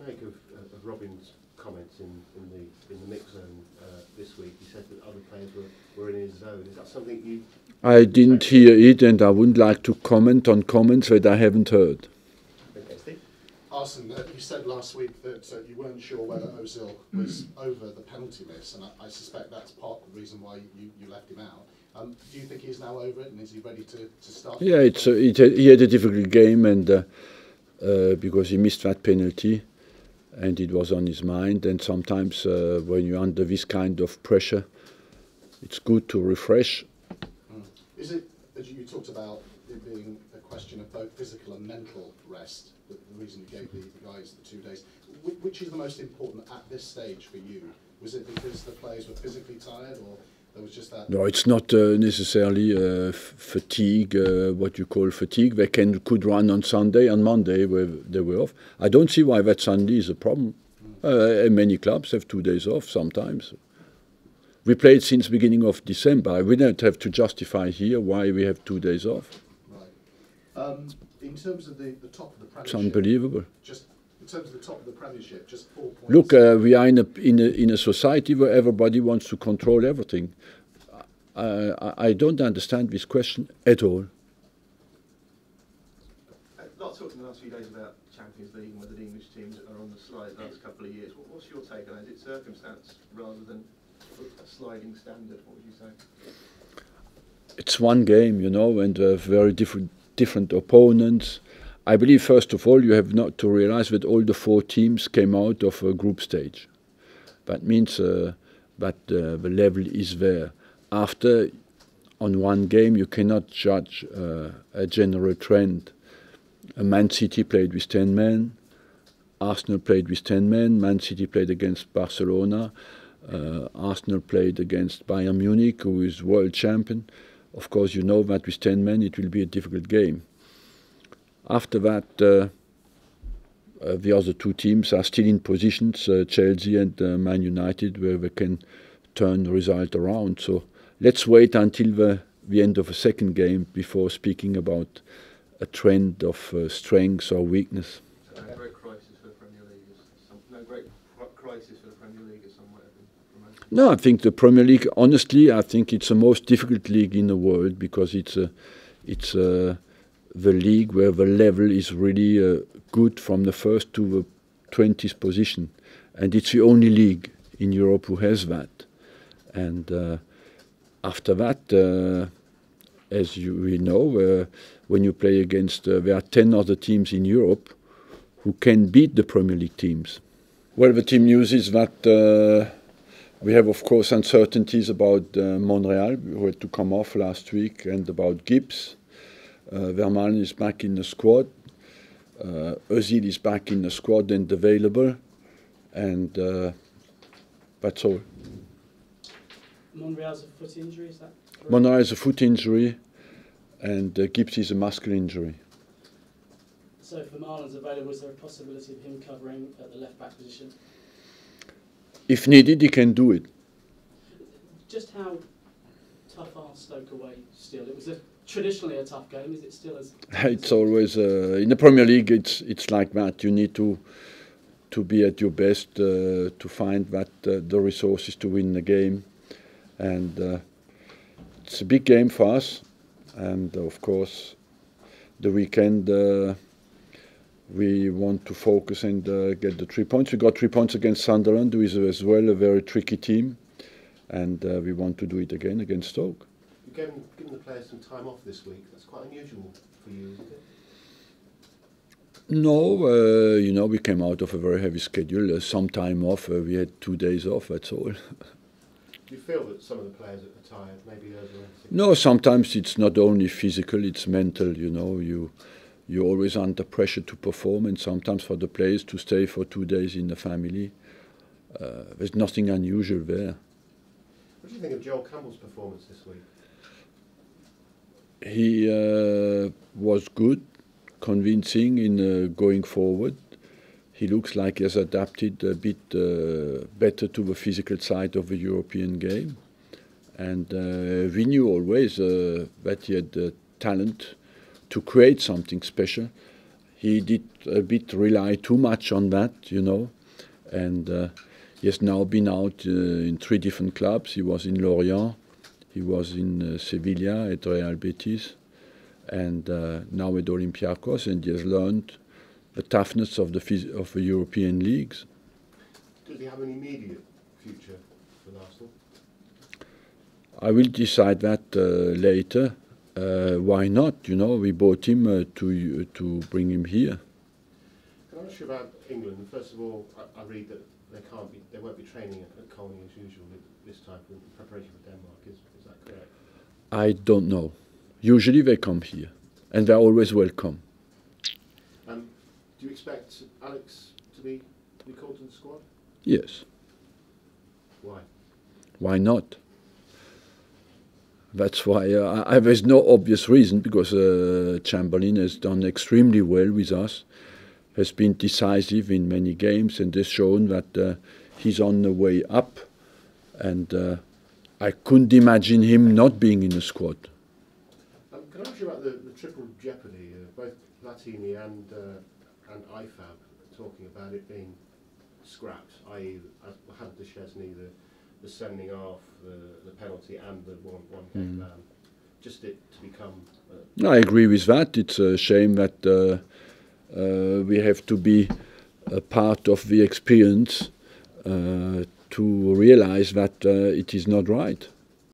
you make of Robin's comments in the mix zone this week? He said that other players were in his zone. Is that something you? I didn't hear it, and I wouldn't like to comment on comments that I haven't heard. Okay, Steve? Arsene, you said last week that you weren't sure whether Ozil was over the penalty miss, and I suspect that's part of the reason why you left him out. Do you think he's now over it, and is he ready to start? Yeah, he had a difficult game, and because he missed that penalty, and it was on his mind. And sometimes when you're under this kind of pressure, it's good to refresh. Is it, as you talked about it being a question of both physical and mental rest, the reason you gave the guys the 2 days, which is the most important at this stage for you? Was it because the players were physically tired, or there was just that? No, it's not necessarily fatigue, what you call fatigue. They could run on Sunday and Monday where they were off. I don't see why that Sunday is a problem. Many clubs have 2 days off sometimes. We played since beginning of December. We don't have to justify here why we have 2 days off. Right. In terms of the top of the Premiership, it's unbelievable. Just in terms of the top of the Premiership, just 4 points. Look, we are in a society where everybody wants to control everything. I don't understand this question at all. A lot of talk in the last few days about Champions League and whether the English teams are on the slide the last couple of years. What's your take on it? Is it circumstance rather than a sliding standard? What would you say? It's one game, you know, and very different opponents. I believe, first of all, you have not to realize that all the 4 teams came out of a group stage. That means that the level is there. After, on one game, you cannot judge a general trend. Man City played with 10 men, Arsenal played with 10 men, Man City played against Barcelona, Arsenal played against Bayern Munich, who is world champion. Of course, you know that with 10 men it will be a difficult game. After that, the other 2 teams are still in positions, Chelsea and Man United, where they can turn the result around. So let's wait until the end of the second game before speaking about a trend of strength or weakness. So no great crisis for the Premier League. No great crisis for the Premier League is somewhere. No, I think the Premier League, honestly, I think it's the most difficult league in the world because it's the league where the level is really good from the first to the 20th position. And it's the only league in Europe who has that. And after that, as we know, when you play against, there are 10 other teams in Europe who can beat the Premier League teams. Well, the team news is that we have, of course, uncertainties about Monreal, who had to come off last week, and about Gibbs. Vermaelen is back in the squad. Ozil is back in the squad and available. And that's all. Monreal's a foot injury, is that correct? Monreal is a foot injury, and Gibbs is a muscle injury. So if Vermaelen's available, is there a possibility of him covering at the left-back position? If needed, he can do it. Just how tough are Stoke away still? It was traditionally a tough game. Is it still as? It's always in the Premier League. It's like that. You need to be at your best to find that the resources to win the game, and it's a big game for us. And of course, the weekend. We want to focus and get the 3 points. We got 3 points against Sunderland, who is as well a very tricky team, and we want to do it again against Stoke. You've given the players some time off this week. That's quite unusual for you, isn't it? No, you know, we came out of a very heavy schedule. Some time off. We had 2 days off. That's all. Do you feel that some of the players are tired? Maybe over. No, sometimes it's not only physical; it's mental. You know, you're always under pressure to perform, and sometimes for the players to stay for 2 days in the family. There's nothing unusual there. What do you think of Joel Campbell's performance this week? He was good, convincing in going forward. He looks like he has adapted a bit better to the physical side of the European game. And we knew always that he had talent to create something special. he did a bit rely too much on that, you know, and he has now been out in 3 different clubs. He was in Lorient, he was in Sevilla at Real Betis, and now at Olympiacos, and he has learned the toughness of the European leagues. Does he have an immediate future with Arsenal? I will decide that later. Why not? You know, we bought him to bring him here. Can I ask you about England? First of all, I read that they won't be training at Colney as usual this time in preparation for Denmark. Is that correct? I don't know. Usually they come here, and they're always welcome. Do you expect Alex to be called to the squad? Yes. Why? Why not? That's why there's no obvious reason, because Chamberlain has done extremely well with us, has been decisive in many games, and has shown that he's on the way up, and I couldn't imagine him not being in the squad. Can I ask you about the triple jeopardy? Both Platini and IFAB talking about it being scrapped, i.e. had the Szczesny, the sending off, the penalty, and the one game ban, just it to become. I agree with that. It's a shame that we have to be a part of the experience to realize that it is not right.